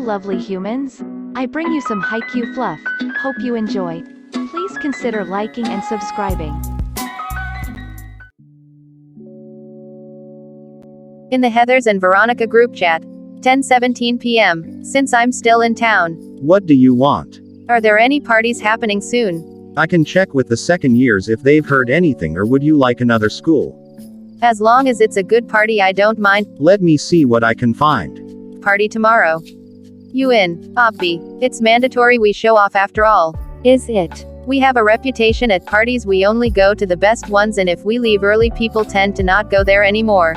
lovely humans. I bring you some Haikyuu fluff. Hope you enjoy. Please consider liking and subscribing. In the Heathers and Veronica group chat. 10:17 p.m. Since I'm still in town. What do you want? Are there any parties happening soon? I can check with the second years if they've heard anything, or would you like another school? As long as it's a good party, I don't mind. Let me see what I can find. Party tomorrow. You in, Oppi. It's mandatory we show off after all. Is it? We have a reputation at parties, we only go to the best ones, and if we leave early people tend to not go there anymore.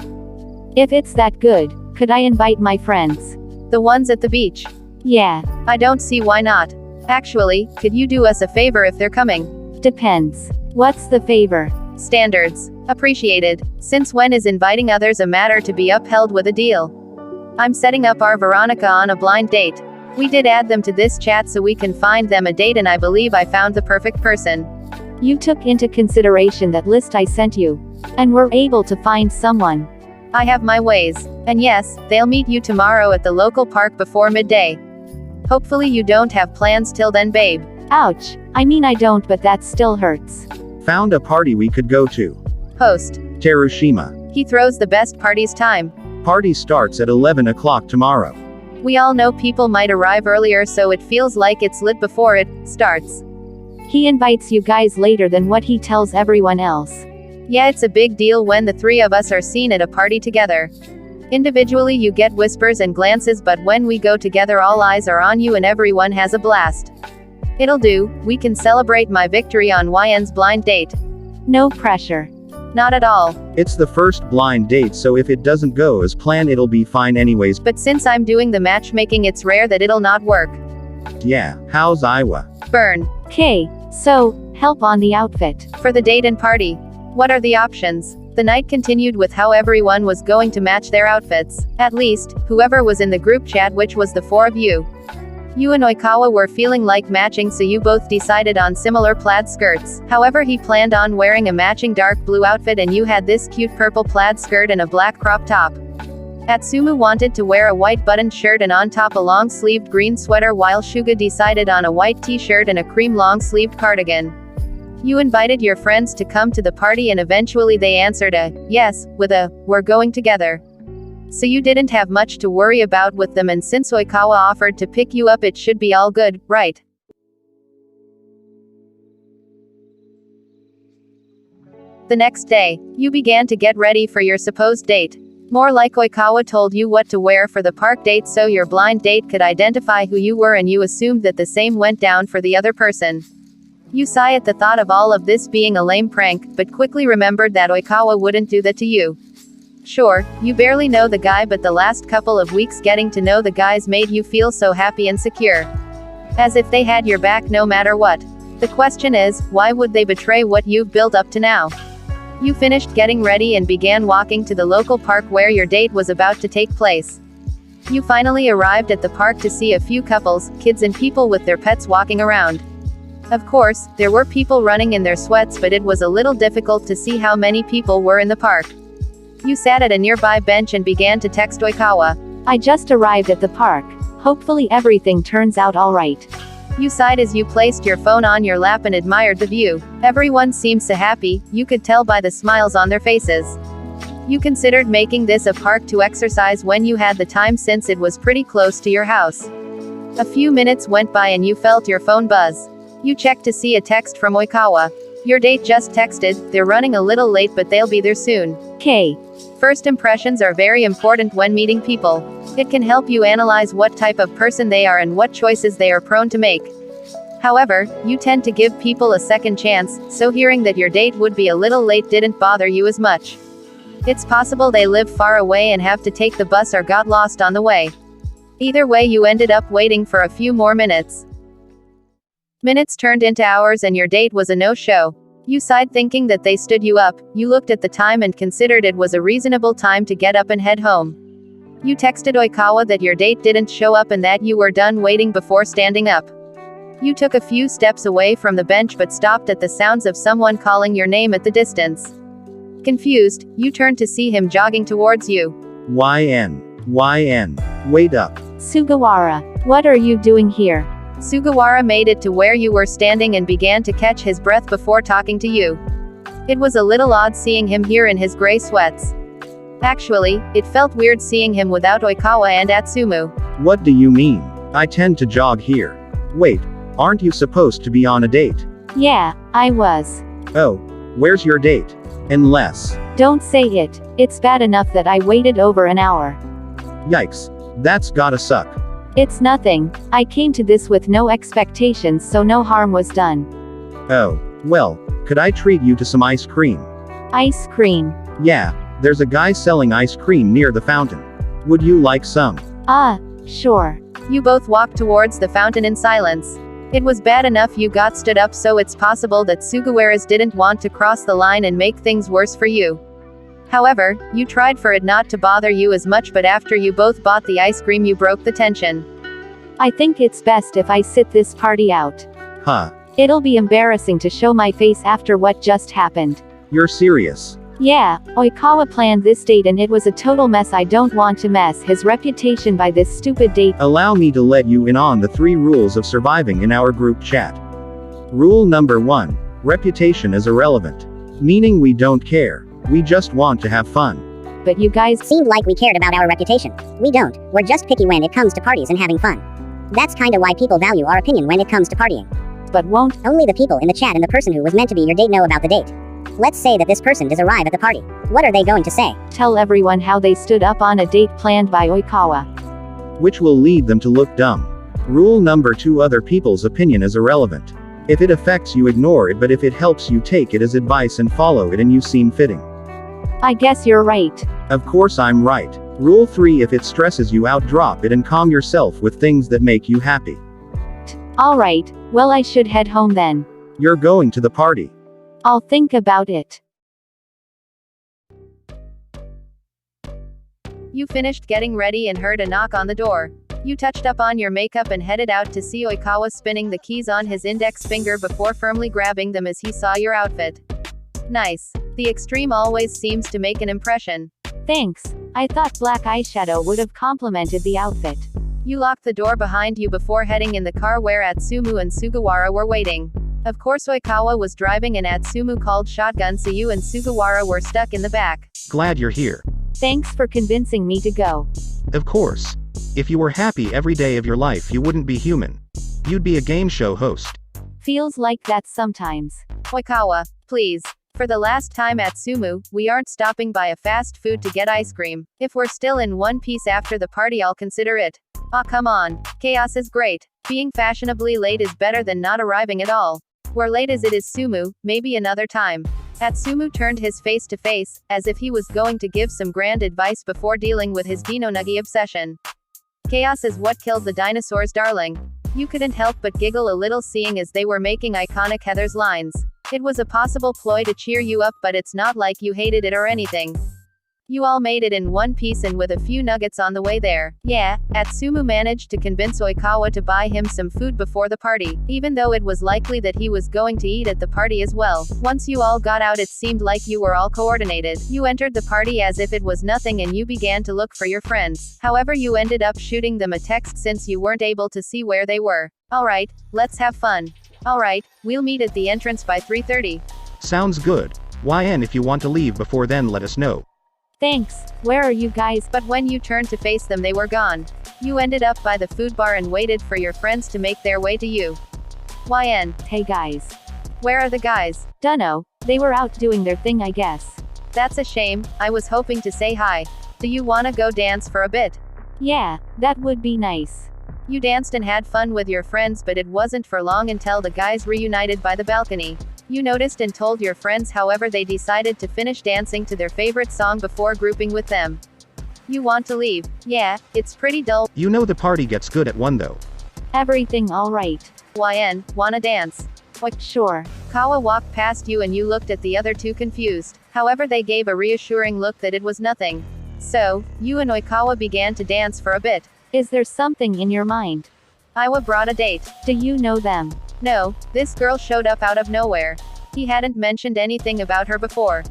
If it's that good, could I invite my friends? The ones at the beach? Yeah. I don't see why not. Actually, could you do us a favor if they're coming? Depends. What's the favor? Standards. Appreciated. Since when is inviting others a matter to be upheld with a deal? I'm setting up our Veronica on a blind date. We did add them to this chat so we can find them a date, and I believe I found the perfect person. You took into consideration that list I sent you, and were able to find someone. I have my ways. And yes, they'll meet you tomorrow at the local park before midday. Hopefully you don't have plans till then, babe. Ouch. I mean, I don't, but that still hurts. Found a party we could go to. Host. Terushima. He throws the best parties. Time. Party starts at 11 o'clock tomorrow. We all know people might arrive earlier, so it feels like it's lit before it starts. He invites you guys later than what he tells everyone else. Yeah, it's a big deal when the three of us are seen at a party together. Individually you get whispers and glances, but when we go together all eyes are on you and everyone has a blast. It'll do. We can celebrate my victory on YN's blind date. No pressure. Not at all. It's the first blind date, so if it doesn't go as planned it'll be fine anyways. But since I'm doing the matchmaking, it's rare that it'll not work. Yeah, how's Iowa? Burn. Okay, so, help on the outfit. For the date and party. What are the options? The night continued with how everyone was going to match their outfits. At least, whoever was in the group chat, which was the four of you. You and Oikawa were feeling like matching, so you both decided on similar plaid skirts. However, he planned on wearing a matching dark blue outfit and you had this cute purple plaid skirt and a black crop top. Atsumu wanted to wear a white buttoned shirt and on top a long-sleeved green sweater, while Suga decided on a white t-shirt and a cream long-sleeved cardigan. You invited your friends to come to the party and eventually they answered a yes with a "we're going together." So you didn't have much to worry about with them, and since Oikawa offered to pick you up, it should be all good, right? The next day, you began to get ready for your supposed date. More like Oikawa told you what to wear for the park date so your blind date could identify who you were, and you assumed that the same went down for the other person. You sigh at the thought of all of this being a lame prank, but quickly remembered that Oikawa wouldn't do that to you. Sure, you barely know the guy, but the last couple of weeks getting to know the guys made you feel so happy and secure. As if they had your back no matter what. The question is, why would they betray what you've built up to now? You finished getting ready and began walking to the local park where your date was about to take place. You finally arrived at the park to see a few couples, kids and people with their pets walking around. Of course, there were people running in their sweats, but it was a little difficult to see how many people were in the park. You sat at a nearby bench and began to text Oikawa. I just arrived at the park. Hopefully everything turns out alright. You sighed as you placed your phone on your lap and admired the view. Everyone seemed so happy, you could tell by the smiles on their faces. You considered making this a park to exercise when you had the time, since it was pretty close to your house. A few minutes went by and you felt your phone buzz. You checked to see a text from Oikawa. Your date just texted, they're running a little late but they'll be there soon. K. First impressions are very important when meeting people. It can help you analyze what type of person they are and what choices they are prone to make. However, you tend to give people a second chance, so hearing that your date would be a little late didn't bother you as much. It's possible they live far away and have to take the bus or got lost on the way. Either way, you ended up waiting for a few more minutes. Minutes turned into hours and your date was a no-show. You sighed thinking that they stood you up. You looked at the time and considered it was a reasonable time to get up and head home. You texted Oikawa that your date didn't show up and that you were done waiting before standing up. You took a few steps away from the bench but stopped at the sounds of someone calling your name at the distance. Confused, you turned to see him jogging towards you. YN. Wait up. Sugawara. What are you doing here? Sugawara made it to where you were standing and began to catch his breath before talking to you. It was a little odd seeing him here in his gray sweats. Actually, it felt weird seeing him without Oikawa and Atsumu. What do you mean? I tend to jog here. Wait, aren't you supposed to be on a date? Yeah, I was. Oh, where's your date? Unless. Don't say it. It's bad enough that I waited over an hour. Yikes. That's gotta suck. It's nothing. I came to this with no expectations, so no harm was done. Oh, well, could I treat you to some ice cream? Ice cream. Yeah, there's a guy selling ice cream near the fountain. Would you like some? Sure. You both walked towards the fountain in silence. It was bad enough you got stood up, so it's possible that Sugawara's didn't want to cross the line and make things worse for you. However, you tried for it not to bother you as much, but after you both bought the ice cream you broke the tension. I think it's best if I sit this party out. Huh. It'll be embarrassing to show my face after what just happened. You're serious? Yeah, Oikawa planned this date and it was a total mess. I don't want to mess his reputation by this stupid date. Allow me to let you in on the 3 rules of surviving in our group chat. Rule number 1. Reputation is irrelevant. Meaning we don't care. We just want to have fun. But you guys seemed like we cared about our reputation. We don't. We're just picky when it comes to parties and having fun. That's kinda why people value our opinion when it comes to partying. But won't only the people in the chat and the person who was meant to be your date know about the date. Let's say that this person does arrive at the party. What are they going to say? Tell everyone how they stood up on a date planned by Oikawa. Which will lead them to look dumb. Rule number 2. Other people's opinion is irrelevant. If it affects you, ignore it, but if it helps you, take it as advice and follow it, and you seem fitting. I guess you're right. Of course I'm right. Rule 3. If it stresses you out, drop it and calm yourself with things that make you happy. Alright, well, I should head home then. You're going to the party. I'll think about it. You finished getting ready and heard a knock on the door. You touched up on your makeup and headed out to see Oikawa spinning the keys on his index finger before firmly grabbing them as he saw your outfit. Nice. The extreme always seems to make an impression. Thanks. I thought black eyeshadow would have complemented the outfit. You locked the door behind you before heading in the car where Atsumu and Sugawara were waiting. Of course Oikawa was driving and Atsumu called shotgun, so you and Sugawara were stuck in the back. Glad you're here. Thanks for convincing me to go. Of course. If you were happy every day of your life, you wouldn't be human. You'd be a game show host. Feels like that sometimes. Oikawa, please. For the last time, Atsumu, we aren't stopping by a fast food to get ice cream. If we're still in one piece after the party, I'll consider it. Aw, come on. Chaos is great. Being fashionably late is better than not arriving at all. We're late as it is, Sumu, maybe another time. Atsumu turned his face to face, as if he was going to give some grand advice before dealing with his Dinonugi obsession. Chaos is what killed the dinosaurs, darling. You couldn't help but giggle a little seeing as they were making iconic Heather's lines. It was a possible ploy to cheer you up, but it's not like you hated it or anything. You all made it in one piece and with a few nuggets on the way there. Yeah, Atsumu managed to convince Oikawa to buy him some food before the party, even though it was likely that he was going to eat at the party as well. Once you all got out, it seemed like you were all coordinated. You entered the party as if it was nothing and you began to look for your friends. However, you ended up shooting them a text since you weren't able to see where they were. Alright, let's have fun. Alright, we'll meet at the entrance by 3:30. Sounds good. YN, if you want to leave before then, let us know. Thanks. Where are you guys? But when you turned to face them, they were gone. You ended up by the food bar and waited for your friends to make their way to you. YN. Hey guys. Where are the guys? Dunno. They were out doing their thing, I guess. That's a shame. I was hoping to say hi. Do you wanna go dance for a bit? Yeah, that would be nice. You danced and had fun with your friends, but it wasn't for long until the guys reunited by the balcony. You noticed and told your friends, however they decided to finish dancing to their favorite song before grouping with them. You want to leave? Yeah, it's pretty dull. You know the party gets good at 1 though. Everything alright. YN, wanna dance? Sure. Kawa walked past you and you looked at the other two confused. However, they gave a reassuring look that it was nothing. So, you and Oikawa began to dance for a bit. Is there something in your mind? Iwa brought a date. Do you know them? No, this girl showed up out of nowhere. He hadn't mentioned anything about her before.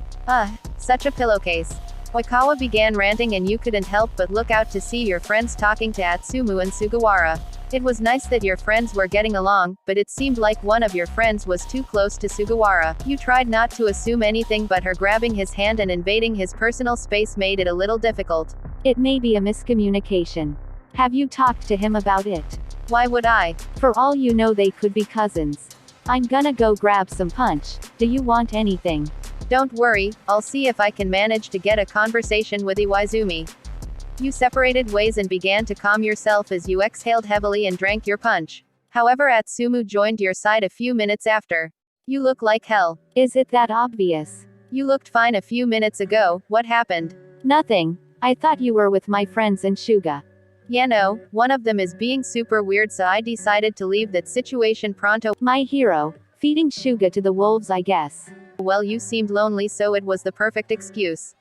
Such a pillowcase. Oikawa began ranting and you couldn't help but look out to see your friends talking to Atsumu and Sugawara. It was nice that your friends were getting along, but it seemed like one of your friends was too close to Sugawara. You tried not to assume anything, but her grabbing his hand and invading his personal space made it a little difficult. It may be a miscommunication. Have you talked to him about it? Why would I? For all you know, they could be cousins. I'm gonna go grab some punch. Do you want anything? Don't worry, I'll see if I can manage to get a conversation with Iwaizumi. You separated ways and began to calm yourself as you exhaled heavily and drank your punch. However, Atsumu joined your side a few minutes after. You look like hell. Is it that obvious? You looked fine a few minutes ago. What happened? Nothing. I thought you were with my friends in Suga. Yeah, no, one of them is being super weird, so I decided to leave that situation pronto. My hero. Feeding Suga to the wolves, I guess. Well, you seemed lonely, so it was the perfect excuse.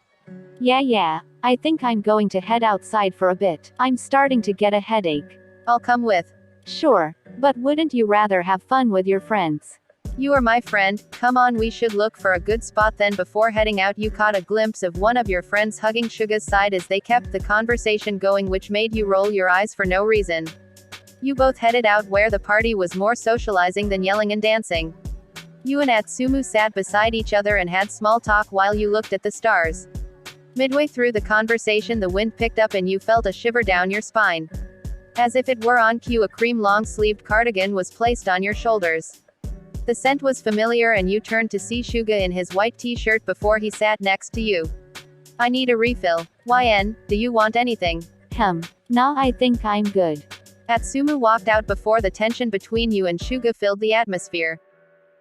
Yeah. I think I'm going to head outside for a bit. I'm starting to get a headache. I'll come with. Sure. But wouldn't you rather have fun with your friends? You are my friend. Come on, we should look for a good spot. Then before heading out, you caught a glimpse of one of your friends hugging Suga's side as they kept the conversation going, which made you roll your eyes for no reason. You both headed out where the party was more socializing than yelling and dancing. You and Atsumu sat beside each other and had small talk while you looked at the stars. Midway through the conversation, the wind picked up and you felt a shiver down your spine. As if it were on cue, a cream long-sleeved cardigan was placed on your shoulders. The scent was familiar and you turned to see Suga in his white t-shirt before he sat next to you. I need a refill. YN, do you want anything? Nah, I think I'm good. Atsumu walked out before the tension between you and Suga filled the atmosphere.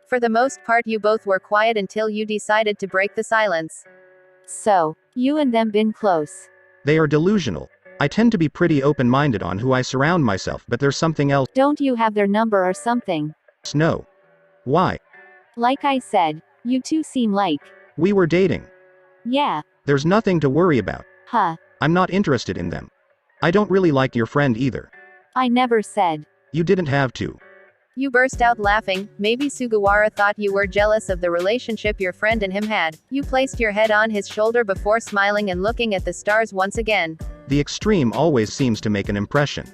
For the most part, you both were quiet until you decided to break the silence. So, you and them been close? They are delusional. I tend to be pretty open-minded on who I surround myself, but there's something else. Don't you have their number or something? No. Why? Like I said, you two seem like. We were dating. Yeah. There's nothing to worry about. Huh. I'm not interested in them. I don't really like your friend either. I never said. You didn't have to. You burst out laughing. Maybe Sugawara thought you were jealous of the relationship your friend and him had. You placed your head on his shoulder before smiling and looking at the stars once again. The extreme always seems to make an impression.